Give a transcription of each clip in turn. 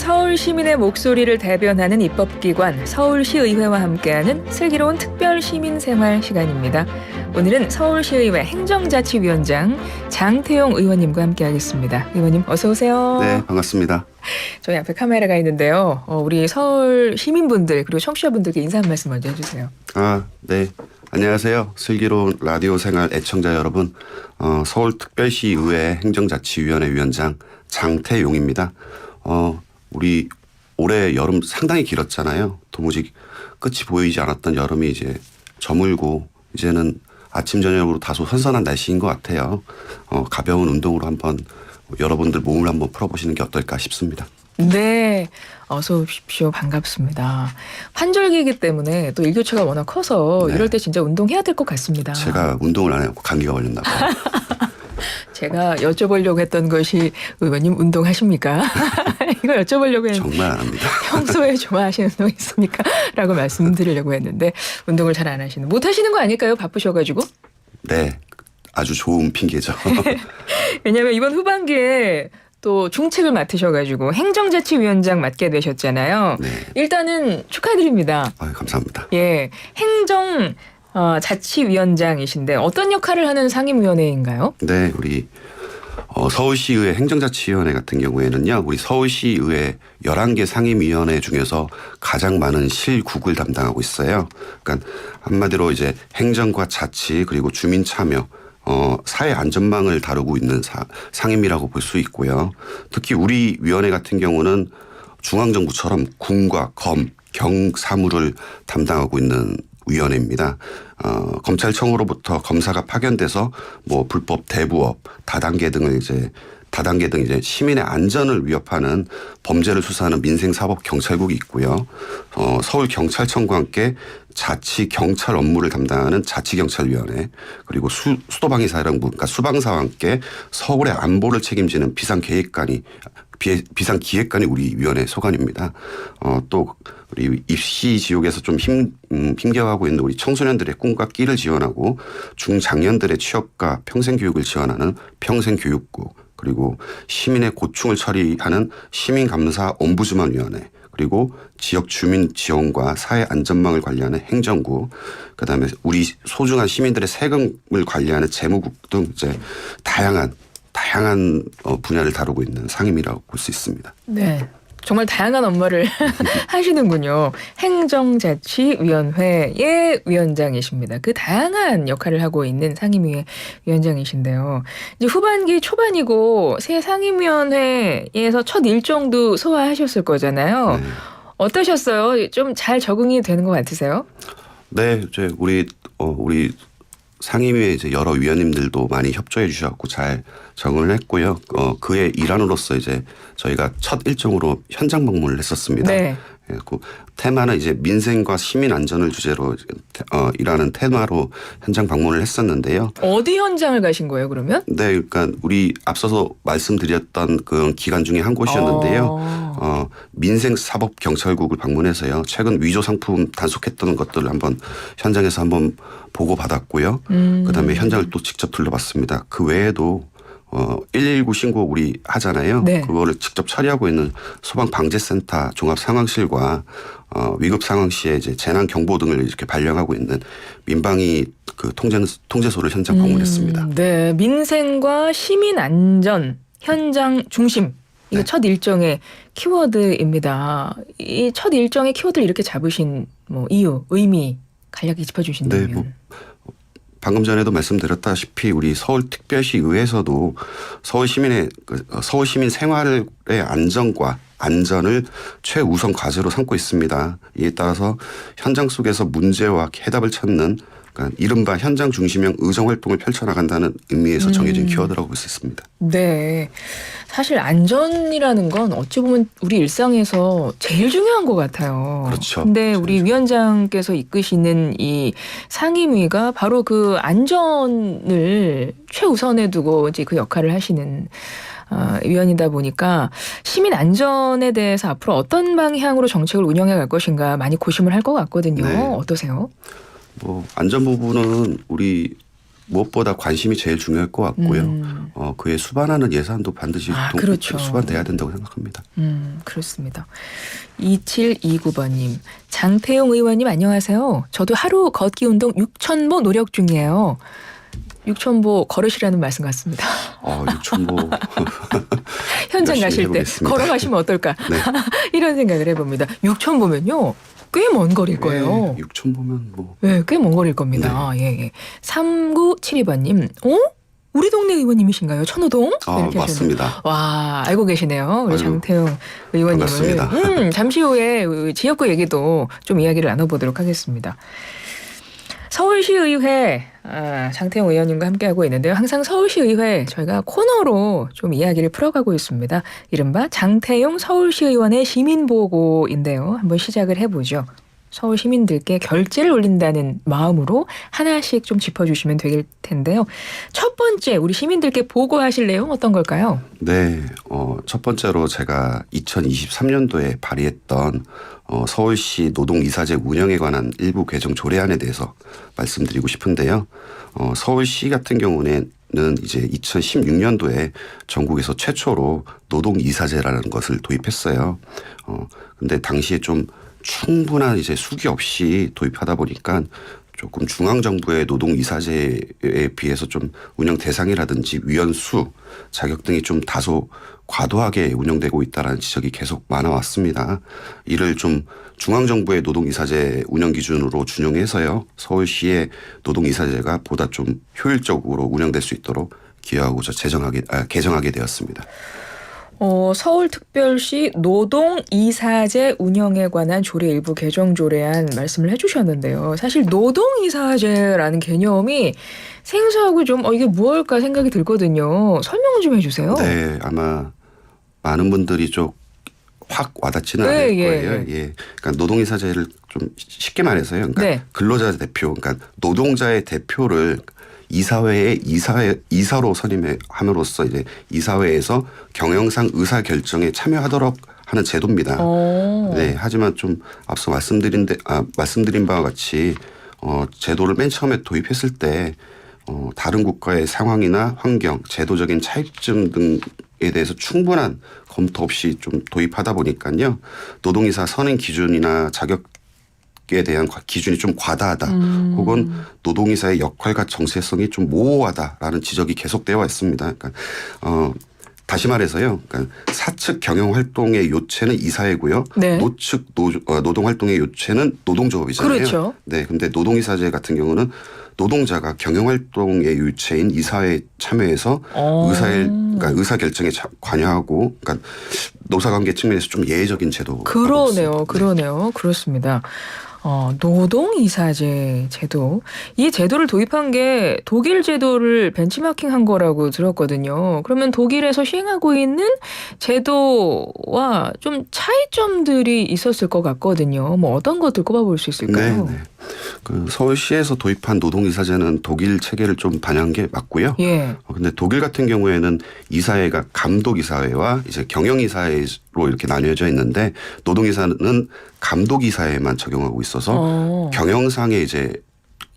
서울 시민의 목소리를 대변하는 입법기관 서울시의회와 함께하는 슬기로운 특별 시민생활 시간입니다. 오늘은 서울시의회 행정자치위원장 장태용 의원님과 함께하겠습니다. 의원님 어서 오세요. 네, 반갑습니다. 저희 앞에 카메라가 있는데요. 우리 서울 시민분들 그리고 청취자분들께 인사 한 말씀 먼저 해주세요. 네. 안녕하세요. 슬기로운 라디오 생활 애청자 여러분. 서울특별시의회 행정자치위원회 위원장 장태용입니다. 우리 올해 여름 상당히 길었잖아요. 도무지 끝이 보이지 않았던 여름이 이제 저물고 이제는 아침 저녁으로 다소 선선한 날씨인 것 같아요. 가벼운 운동으로 한번 여러분들 몸을 한번 풀어보시는 게 어떨까 싶습니다. 네, 어서 오십시오. 반갑습니다. 환절기이기 때문에 또 일교차가 워낙 커서 네. 이럴 때 진짜 운동해야 될 것 같습니다. 제가 운동을 안 해고 감기가 걸렸나 봐요. 제가 여쭤보려고 했던 것이 의원님 운동하십니까? 이거 여쭤보려고 했는데 정말 안 합니다. 평소에 좋아하시는 운동 있습니까? 라고 말씀드리려고 했는데 운동을 잘 안 하시는 못 하시는 거 아닐까요? 바쁘셔가지고. 네, 아주 좋은 핑계죠. 왜냐하면 이번 후반기에 또 중책을 맡으셔가지고 행정자치위원장 맡게 되셨잖아요. 네. 일단은 축하드립니다. 감사합니다. 예, 행정자치위원장이신데 어떤 역할을 하는 상임위원회인가요? 네, 우리 서울시의회 행정자치위원회 같은 경우에는요, 우리 서울시의회 11개 상임위원회 중에서 가장 많은 실국을 담당하고 있어요. 그러니까 한마디로 이제 행정과 자치 그리고 주민 참여, 사회 안전망을 다루고 있는 상임이라고 볼 수 있고요. 특히 우리 위원회 같은 경우는 중앙정부처럼 군과 검, 경 사무를 담당하고 있는 위원회입니다. 검찰청으로부터 검사가 파견돼서 뭐 불법 대부업, 다단계 등 이제 시민의 안전을 위협하는 범죄를 수사하는 민생사법경찰국이 있고요. 서울경찰청과 함께 자치경찰 업무를 담당하는 자치경찰위원회, 그리고 수도방위사령부, 그러니까 수방사와 함께 서울의 안보를 책임지는 비상기획관이 우리 위원회 소관입니다. 또 우리 입시 지옥에서 좀 힘겨워하고 있는 우리 청소년들의 꿈과 끼를 지원하고 중장년들의 취업과 평생교육을 지원하는 평생교육부, 그리고 시민의 고충을 처리하는 시민감사 옴부즈만위원회, 그리고 지역 주민 지원과 사회 안전망을 관리하는 행정부, 그다음에 우리 소중한 시민들의 세금을 관리하는 재무국 등 이제 다양한 분야를 다루고 있는 상임이라고 볼 수 있습니다. 네. 정말 다양한 업무를 하시는군요. 행정자치위원회의 위원장이십니다. 그 다양한 역할을 하고 있는 상임위의 위원장이신데요. 이제 후반기 초반이고 새 상임위원회에서 첫 일정도 소화하셨을 거잖아요. 네. 어떠셨어요? 좀 잘 적응이 되는 것 같으세요? 네, 이제 우리 상임위에 이제 여러 위원님들도 많이 협조해 주셔서 잘 적응을 했고요. 그의 일환으로서 이제 저희가 첫 일정으로 현장 방문을 했었습니다. 네. 그 테마는 이제 민생과 시민 안전을 주제로 일하는 테마로 현장 방문을 했었는데요. 어디 현장을 가신 거예요, 그러면? 네, 그러니까 우리 앞서서 말씀드렸던 그 기관 중에 한 곳이었는데요. 민생사법경찰국을 방문해서요. 최근 위조 상품 단속했던 것들을 한번 현장에서 한번 보고받았고요. 그다음에 현장을 또 직접 둘러봤습니다. 그 외에도 119 신고 우리 하잖아요. 네. 그거를 직접 처리하고 있는 소방방재센터 종합상황실과 위급 상황 시에 이제 재난 경보 등을 이렇게 발령하고 있는 민방위 그 통제소를 현장 방문했습니다. 네, 민생과 시민 안전 현장 중심. 이거 네. 첫 일정의 키워드입니다. 이 첫 일정의 키워드를 이렇게 잡으신 이유, 의미 간략히 짚어주신다면. 네, 방금 전에도 말씀드렸다시피 우리 서울특별시 의회에서도 서울 시민 생활의 안전과 안전을 최우선 과제로 삼고 있습니다. 이에 따라서 현장 속에서 문제와 해답을 찾는 그러니까 이른바 현장 중심형 의정활동을 펼쳐나간다는 의미에서 정해진 키워드라고 볼 수 있습니다. 네. 사실 안전이라는 건 어찌 보면 우리 일상에서 제일 중요한 것 같아요. 그렇죠. 근데 우리 위원장께서 이끄시는 이 상임위가 바로 그 안전을 최우선에 두고 이제 그 역할을 하시는 위원이다 보니까 시민 안전에 대해서 앞으로 어떤 방향으로 정책을 운영해 갈 것인가 많이 고심을 할 것 같거든요. 네. 어떠세요? 안전 부분은 우리 무엇보다 관심이 제일 중요할 것 같고요. 그에 수반하는 예산도 반드시 그렇죠. 수반돼야 된다고 생각합니다. 그렇습니다. 2729번님. 장태용 의원님 안녕하세요. 저도 하루 걷기 운동 6,000보 노력 중이에요. 6,000보 걸으시라는 말씀 같습니다. 6,000보 현장 가실 때 해보겠습니다. 걸어가시면 어떨까 네. 이런 생각을 해봅니다. 6,000보면요. 꽤 먼 거리일 거예요. 6,000보면 뭐. 네, 꽤 먼 거리일 겁니다. 예. 3972번님. 우리 동네 의원님이신가요? 천호동? 이렇게 맞습니다. 와, 알고 계시네요. 우리 아유, 장태용 의원님을. 반갑습니다. 잠시 후에 지역구 얘기도 좀 이야기를 나눠보도록 하겠습니다. 서울시의회 장태용 의원님과 함께하고 있는데요. 항상 서울시의회 저희가 코너로 좀 이야기를 풀어가고 있습니다. 이른바 장태용 서울시의원의 시민보고인데요. 한번 시작을 해보죠. 서울 시민들께 결제를 올린다는 마음으로 하나씩 좀 짚어주시면 될 텐데요. 첫 번째 우리 시민들께 보고하실 내용 어떤 걸까요? 네. 첫 번째로 제가 2023년도에 발의했던 서울시 노동이사제 운영에 관한 일부 개정 조례안에 대해서 말씀드리고 싶은데요. 서울시 같은 경우는 이제 2016년도에 전국에서 최초로 노동이사제라는 것을 도입했어요. 근데 당시에 좀 충분한 이제 수기 없이 도입하다 보니까 조금 중앙정부의 노동이사제에 비해서 좀 운영 대상이라든지 위원수, 자격 등이 좀 다소 과도하게 운영되고 있다는 지적이 계속 많아왔습니다. 이를 좀 중앙정부의 노동이사제 운영 기준으로 준용해서요. 서울시의 노동이사제가 보다 좀 효율적으로 운영될 수 있도록 기여하고자 개정하게 되었습니다. 서울특별시 노동이사제 운영에 관한 조례 일부 개정 조례안 말씀을 해주셨는데요. 사실 노동이사제라는 개념이 생소하고 좀 이게 무엇일까 생각이 들거든요. 설명 좀 해주세요. 네, 아마 많은 분들이 좀 확 와닿지는 않을 거예요. 그러니까 노동이사제를 좀 쉽게 말해서요. 그러니까 근로자 대표, 그러니까 노동자의 대표를 이사회의 이사로 선임함으로써 이제 이사회에서 경영상 의사 결정에 참여하도록 하는 제도입니다. 네, 하지만 좀 앞서 말씀드린 바와 같이 제도를 맨 처음에 도입했을 때 다른 국가의 상황이나 환경, 제도적인 차이점 등에 대해서 충분한 검토 없이 좀 도입하다 보니까요. 노동이사 선임 기준이나 자격에 대한 기준이 좀 과다하다. 혹은 노동이사의 역할과 정체성이 좀 모호하다라는 지적이 계속되어 왔습니다. 그러니까 다시 말해서요. 그러니까 사측 경영활동의 요체는 이사회고요. 네. 노측 노동활동의 요체는 노동조합이잖아요. 그렇죠. 네, 근데 노동이사제 같은 경우는 노동자가 경영활동의 유체인 이사회에 참여해서 그러니까 의사결정에 관여하고, 그러니까 노사관계 측면에서 좀 예외적인 제도. 그러네요. 그렇습니다. 노동이사제 제도. 이 제도를 도입한 게 독일 제도를 벤치마킹한 거라고 들었거든요. 그러면 독일에서 시행하고 있는 제도와 좀 차이점들이 있었을 것 같거든요. 뭐 어떤 것들 꼽아볼 수 있을까요? 네. 그 서울시에서 도입한 노동이사제는 독일 체계를 좀 반영한 게 맞고요. 근데 독일 같은 경우에는 이사회가 감독이사회와 이제 경영이사회로 이렇게 나뉘어져 있는데 노동이사는 감독이사회만 적용하고 있어서 경영상의 이제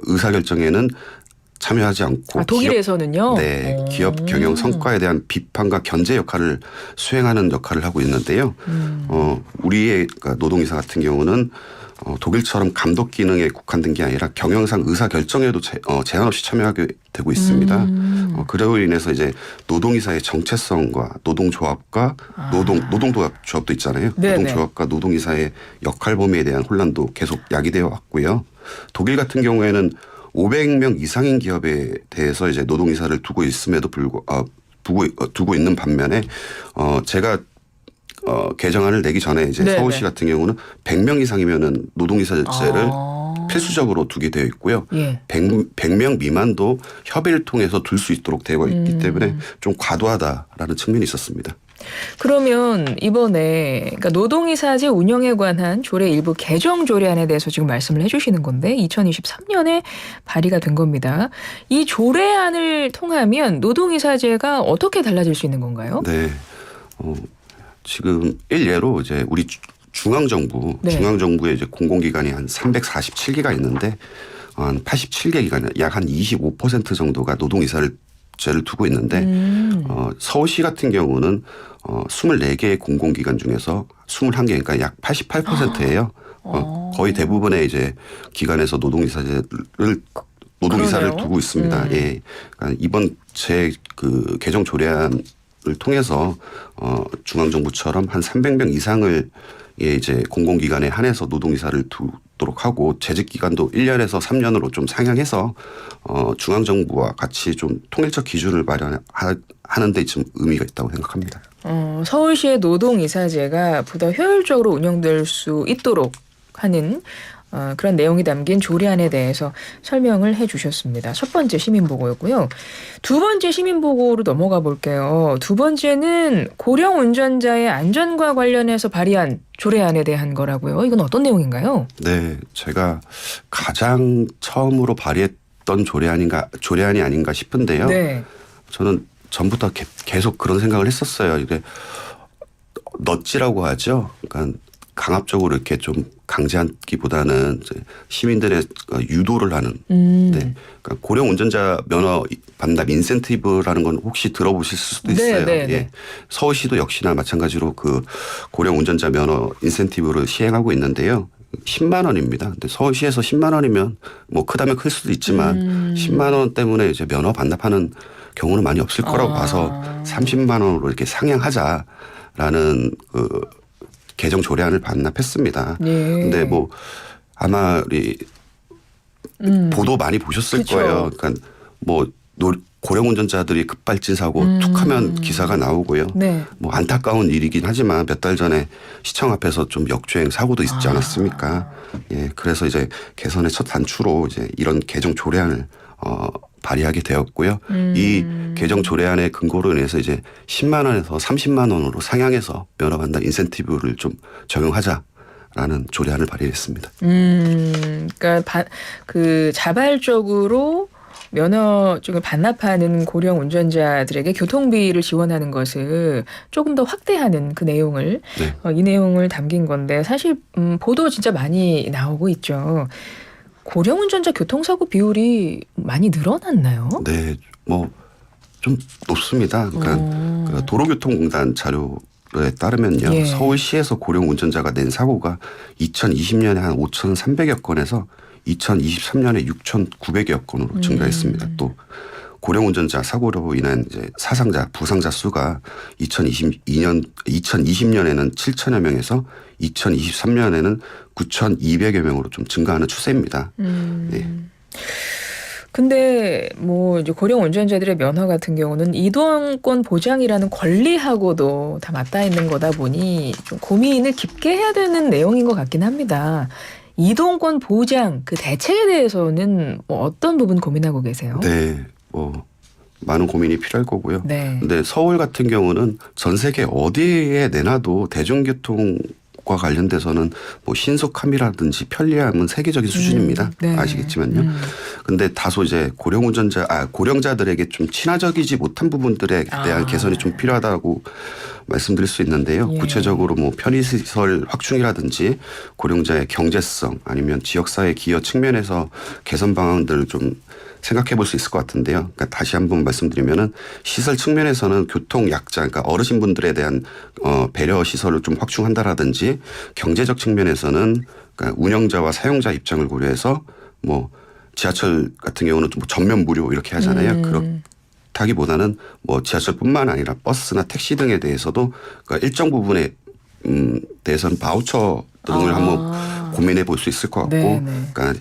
의사결정에는 참여하지 않고 독일에서는요? 기업 경영 성과에 대한 비판과 견제 역할을 수행하는 역할을 하고 있는데요. 우리의 그러니까 노동이사 같은 경우는 독일처럼 감독 기능에 국한된 게 아니라 경영상 의사 결정에도 제한 없이 참여하게 되고 있습니다. 그로 인해서 이제 노동이사의 정체성과 노동조합과 노동조합도 있잖아요. 노동조합과 노동이사의 역할 범위에 대한 혼란도 계속 야기되어 왔고요. 독일 같은 경우에는 500명 이상인 기업에 대해서 이제 노동이사를 두고 있음에도 두고 있는 반면에 제가 개정안을 내기 전에 이제 서울시 같은 경우는 100명 이상이면은 노동이사제를 필수적으로 두게 되어 있고요. 100명 미만도 협의를 통해서 둘 수 있도록 되어 있기 때문에 좀 과도하다라는 측면이 있었습니다. 그러면 이번에 그러니까 노동이사제 운영에 관한 조례 일부 개정 조례안에 대해서 지금 말씀을 해주시는 건데 2023년에 발의가 된 겁니다. 이 조례안을 통하면 노동이사제가 어떻게 달라질 수 있는 건가요? 네. 지금 일례로 이제 우리 중앙정부에 이제 공공기관이 한 347개가 있는데 한 87개 기관, 약 한 25% 정도가 노동이사제를 두고 있는데 서울시 같은 경우는 24개의 공공기관 중에서 21개, 그러니까 약 88%예요. 거의 대부분의 이제 기관에서 노동이사를 그러네요. 두고 있습니다. 예. 그러니까 이번 그 개정 조례안을 통해서 중앙정부처럼 한 300명 이상을 이제 공공기관에 한해서 노동이사를 두도록 하고 재직 기간도 1년에서 3년으로 좀 상향해서 중앙정부와 같이 좀 통일적 기준을 마련하는 데 좀 의미가 있다고 생각합니다. 서울시의 노동이사제가 보다 효율적으로 운영될 수 있도록 하는 그런 내용이 담긴 조례안에 대해서 설명을 해 주셨습니다. 첫 번째 시민보고였고요. 두 번째 시민보고로 넘어가 볼게요. 두 번째는 고령 운전자의 안전과 관련해서 발의한 조례안에 대한 거라고요. 이건 어떤 내용인가요? 네, 제가 가장 처음으로 발의했던 조례안이 아닌가 싶은데요. 네. 저는 전부터 계속 그런 생각을 했었어요. 이게 넛지라고 하죠. 그러니까 강압적으로 이렇게 좀 강제하기보다는 시민들의 유도를 하는. 네. 그러니까 고령 운전자 면허 반납 인센티브라는 건 혹시 들어보실 수도 있어요. 네, 네, 예. 서울시도 역시나 마찬가지로 그 고령 운전자 면허 인센티브를 시행하고 있는데요. 10만 원입니다. 근데 서울시에서 10만 원이면 뭐 크다면 클 수도 있지만 10만 원 때문에 이제 면허 반납하는 경우는 많이 없을 거라고 봐서 30만 원으로 이렇게 상향하자라는 그 개정 조례안을 반납했습니다. 네. 근데 뭐 아마 우리 보도 많이 보셨을 그쵸. 거예요. 그러니까 뭐 고령 운전자들이 급발진 사고 툭하면 기사가 나오고요. 네. 뭐 안타까운 일이긴 하지만 몇 달 전에 시청 앞에서 좀 역주행 사고도 있지 않았습니까? 예, 그래서 이제 개선의 첫 단추로 이제 이런 개정 조례안을 발의하게 되었고요. 이 개정 조례안의 근거로 인해서 이제 10만 원에서 30만 원으로 상향해서 면허 반납 인센티브를 좀 적용하자라는 조례안을 발의했습니다. 그러니까 그 자발적으로 면허증을 반납하는 고령 운전자들에게 교통비를 지원하는 것을 조금 더 확대하는 그 내용을 네. 이 내용을 담긴 건데 사실 보도 진짜 많이 나오고 있죠. 고령 운전자 교통사고 비율이 많이 늘어났나요? 네, 뭐 좀 높습니다. 그러니까 그 도로교통공단 자료에 따르면요, 예. 서울시에서 고령 운전자가 낸 사고가 2020년에 한 5,300여 건에서 2023년에 6,900여 건으로 증가했습니다. 또 고령 운전자 사고로 인한 이제 사상자, 부상자 수가 2020년에는 7천여 명에서 2023년에는 9,200여 명으로 좀 증가하는 추세입니다. 네. 근데 뭐 이제 고령 운전자들의 면허 같은 경우는 이동권 보장이라는 권리하고도 다 맞닿아 있는 거다 보니 좀 고민을 깊게 해야 되는 내용인 것 같긴 합니다. 이동권 보장 그 대책에 대해서는 뭐 어떤 부분 고민하고 계세요? 네, 뭐 많은 고민이 필요할 거고요. 네. 근데 서울 같은 경우는 전 세계 어디에 내놔도 대중교통과 관련돼서는 뭐 신속함이라든지 편리함은 세계적인 수준입니다. 네. 아시겠지만요. 근데 다소 이제 고령자들에게 좀 친화적이지 못한 부분들에 대한 개선이 좀 필요하다고 말씀드릴 수 있는데요. 예. 구체적으로 뭐 편의시설 확충이라든지 고령자의 경제성 아니면 지역사회 기여 측면에서 개선 방안들을 좀 생각해 볼 수 있을 것 같은데요. 그러니까 다시 한번 말씀드리면은 시설 측면에서는 교통 약자, 그러니까 어르신분들에 대한 배려 시설을 좀 확충한다라든지 경제적 측면에서는 그러니까 운영자와 사용자 입장을 고려해서 뭐 지하철 같은 경우는 좀 전면 무료 이렇게 하잖아요. 그렇다기보다는 뭐 지하철뿐만 아니라 버스나 택시 등에 대해서도 그러니까 일정 부분에 대해서는 바우처 등을 한번 고민해 볼 수 있을 것 같고, 네네. 그러니까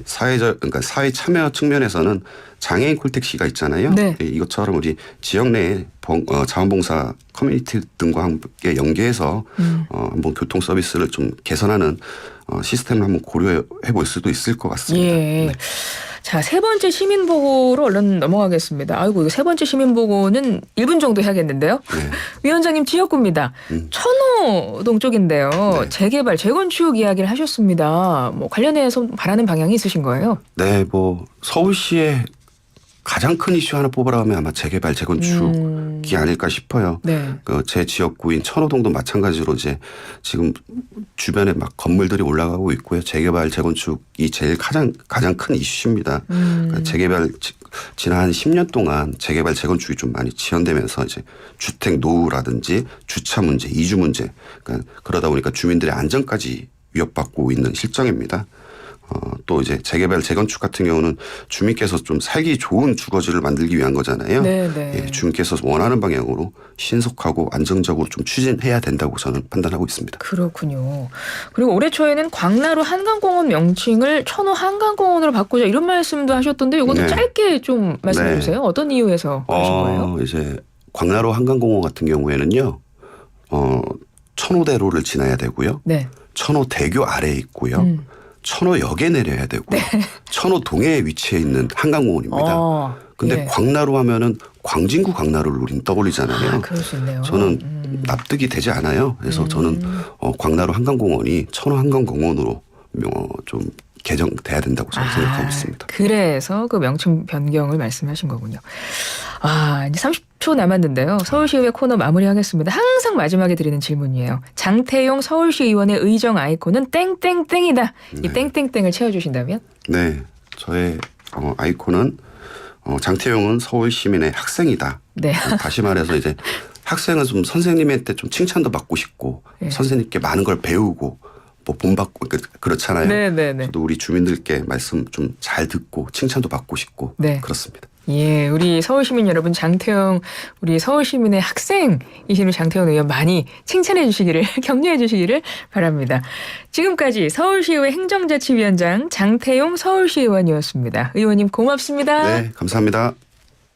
사회 참여 측면에서는 장애인 콜택시가 있잖아요. 네. 이것처럼 우리 지역 내에 자원봉사 커뮤니티 등과 함께 연계해서 한번 교통 서비스를 좀 개선하는 시스템을 한번 고려해 볼 수도 있을 것 같습니다. 예. 네. 자, 세 번째 시민보고로 얼른 넘어가겠습니다. 아이고, 이거 세 번째 시민보고는 1분 정도 해야겠는데요. 네. 위원장님 지역구입니다. 천호동 쪽인데요. 네. 재개발, 재건축 이야기를 하셨습니다. 뭐 관련해서 바라는 방향이 있으신 거예요? 네, 뭐 서울시의 가장 큰 이슈 하나 뽑으라 하면 아마 재개발, 재건축이 아닐까 싶어요. 네. 제 지역구인 천호동도 마찬가지로 이제 지금 주변에 막 건물들이 올라가고 있고요. 재개발, 재건축이 제일 가장 큰 이슈입니다. 그러니까 재개발 지난 한 10년 동안 재개발, 재건축이 좀 많이 지연되면서 이제 주택 노후라든지 주차 문제, 이주 문제, 그러니까 그러다 보니까 주민들의 안전까지 위협받고 있는 실정입니다. 또 이제 재개발, 재건축 같은 경우는 주민께서 좀 살기 좋은 주거지를 만들기 위한 거잖아요. 네네. 예, 주민께서 원하는 방향으로 신속하고 안정적으로 좀 추진해야 된다고 저는 판단하고 있습니다. 그렇군요. 그리고 올해 초에는 광나루 한강공원 명칭을 천호 한강공원으로 바꾸자 이런 말씀도 하셨던데 이것도 네. 짧게 좀 말씀해 네. 주세요. 어떤 이유에서 하신 거예요? 이제 광나루 한강공원 같은 경우에는요. 천호대로를 지나야 되고요. 네. 천호대교 아래에 있고요. 천호역에 내려야 되고 천호동에 위치해 있는 한강공원입니다. 근데 예. 광나루 하면은 광진구 광나루를 우린 떠올리잖아요. 아, 그럴 수 있네요. 저는 납득이 되지 않아요. 그래서 저는 광나루 한강공원이 천호 한강공원으로 좀 개정돼야 된다고 저는 생각하고 있습니다. 그래서 그 명칭 변경을 말씀하신 거군요. 이제 30초 남았는데요. 서울시의회 코너 마무리하겠습니다. 항상 마지막에 드리는 질문이에요. 장태용 서울시 의원의 의정 아이콘은 땡땡땡이다. 이 땡땡땡을 채워주신다면? 네, 저의 아이콘은 장태용은 서울 시민의 학생이다. 네. 다시 말해서 이제 학생은 좀 선생님한테 좀 칭찬도 받고 싶고 네. 선생님께 많은 걸 배우고 뭐 본받고 그렇잖아요. 네네네. 저도 우리 주민들께 말씀 좀 잘 듣고 칭찬도 받고 싶고 네. 그렇습니다. 예, 우리 서울시민 여러분, 장태용, 우리 서울시민의 학생이신 장태용 의원 많이 칭찬해 주시기를, 격려해 주시기를 바랍니다. 지금까지 서울시의회 행정자치위원장 장태용 서울시 의원이었습니다. 의원님 고맙습니다. 네, 감사합니다.